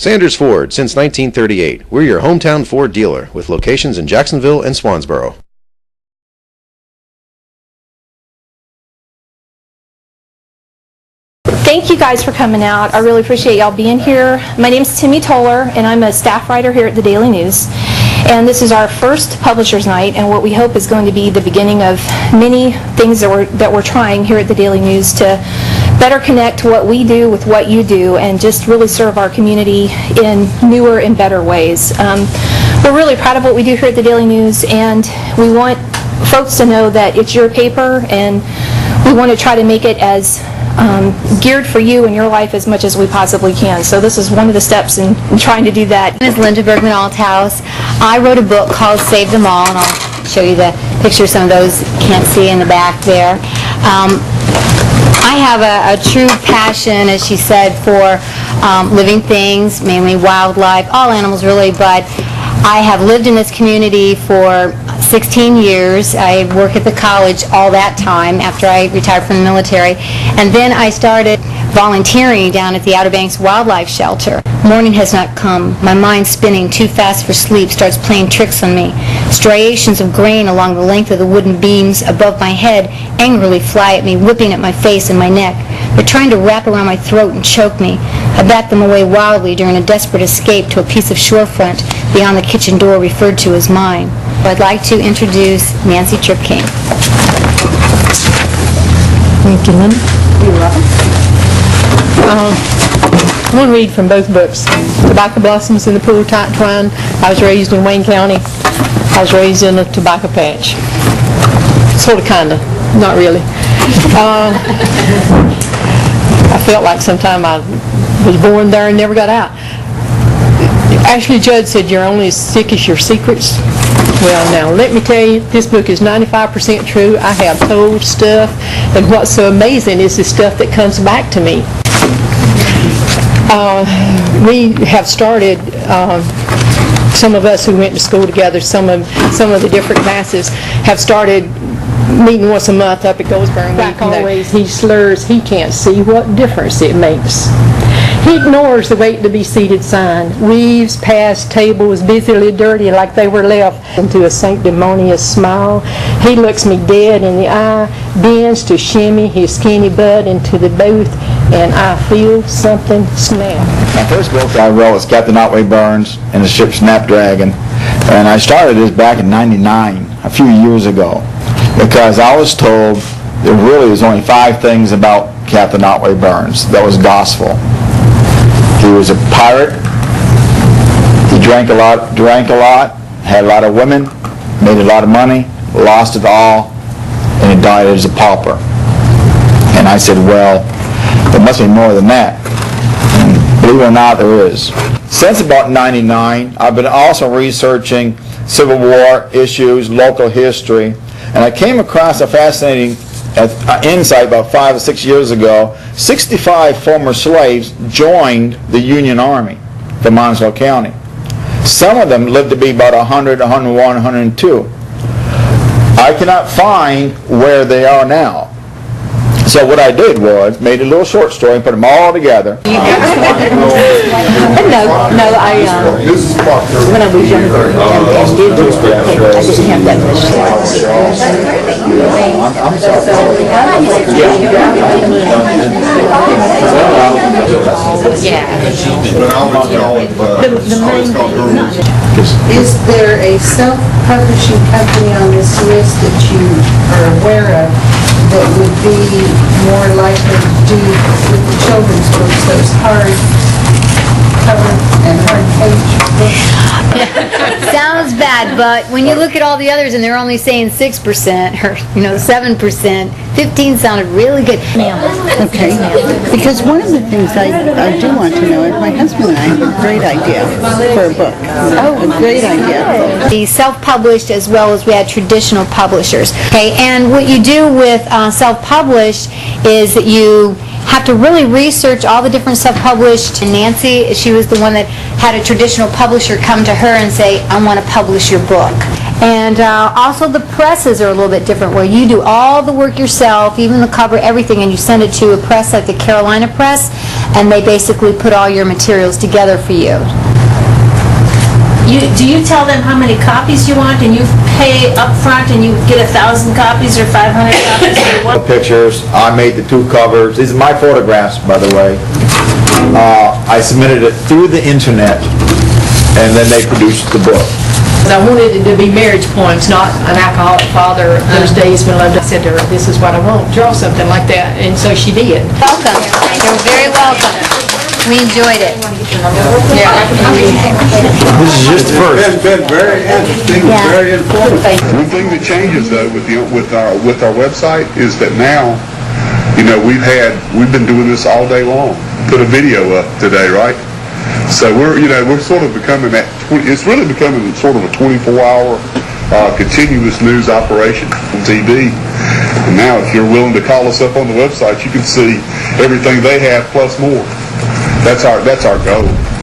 Sanders Ford, since 1938. We're your hometown Ford dealer with locations in Jacksonville and Swansboro. Thank you guys for coming out. I really appreciate y'all being here. My name is Timmy Toller, and I'm a staff writer here at the Daily News. And this is our first Publishers Night, and what we hope is going to be the beginning of many things that we're trying here at the Daily News to better connect what we do with what you do and just really serve our community in newer and better ways. We're really proud of what we do here at the Daily News, and we want folks to know that it's your paper, and we want to try to make it as geared for you and your life as much as we possibly can. So this is one of the steps in trying to do that. My name is Linda Bergman Althouse. I wrote a book called Save Them All, and I'll show you the picture. Some of those can't see in the back there. I have a true passion, as she said, for living things, mainly wildlife, all animals really, but I have lived in this community for 16 years. I worked at the college all that time after I retired from the military. And then I started volunteering down at the Outer Banks Wildlife Shelter. Morning has not come. My mind spinning too fast for sleep starts playing tricks on me. Striations of grain along the length of the wooden beams above my head angrily fly at me, whipping at my face and my neck. They're trying to wrap around my throat and choke me. I bat them away wildly during a desperate escape to a piece of shorefront beyond the kitchen door referred to as mine. I'd like to introduce Nancy Tripp King. Thank you, Linda. You're welcome. I'm going to read from both books. Tobacco Blossoms in the Pool Tight Twine. I was raised in Wayne County. I was raised in a tobacco patch. Sort of, kind of. Not really. I felt like sometime I was born there and never got out. Ashley Judd said, "You're only as sick as your secrets." Well, now, let me tell you, this book is 95% true. I have told stuff, and what's so amazing is the stuff that comes back to me. We have started, some of us who went to school together, some of the different classes, have started meeting once a month up at Goldsboro. Back always, he slurs, he can't see what difference it makes. He ignores the wait to be seated sign, weaves past tables busily dirty like they were left, into a sanctimonious smile. He looks me dead in the eye, bends to shimmy his skinny butt into the booth, and I feel something snap. My first book I wrote was Captain Otway Burns and the ship Snapdragon, and I started this back in '99, a few years ago, because I was told there really was only 5 things about Captain Otway Burns that was gospel. He was a pirate, he drank a lot, had a lot of women, made a lot of money, lost it all, and he died as a pauper. And I said, well, there must be more than that. And believe it or not, there is. Since about '99, I've been also researching Civil War issues, local history, and I came across a fascinating insight about 5 or 6 years ago. 65 former slaves joined the Union Army from Monroe County. Some of them lived to be about 100, 101, 102. I cannot find where they are now. So what I did was made a little short story and put them all together. No, when I was younger and did do it, I didn't have that much Is there a self-publishing company on this list that you are aware of that would be more likely to do with the children's books, those hard cover and hard page books? Sounds bad, but when you look at all the others and they're only saying 6% or 7%, 15 sounded really good. Okay, because one of the things I do want to know is my husband and I have a great idea for a book. A great idea. The self-published as well as we had traditional publishers. Okay, and what you do with self-published is that you have to really research all the different self-published. And Nancy, she was the one that had a traditional publisher come to her and say, I want to publish your book. And also the presses are a little bit different, where you do all the work yourself, even the cover, everything, and you send it to a press like the Carolina Press, and they basically put all your materials together for you. Do you tell them how many copies you want, and you pay up front, and you get 1,000 copies or 500 copies or what? Pictures, I made the 2 covers. These are my photographs, by the way. I submitted it through the internet, and then they produced the book. I wanted it to be marriage poems, not an alcoholic father. Those days when I said to her, this is what I want, draw something like that, and so she did. Welcome. You're very welcome. We enjoyed it. This is just the first. It's been very interesting, Yeah. very informative. One thing that changes though with our website is that now, you know, we've been doing this all day long. Put a video up today, right? So we're sort of becoming it's really becoming sort of a 24-hour continuous news operation on TV. And now if you're willing to call us up on the website, you can see everything they have plus more. That's our goal.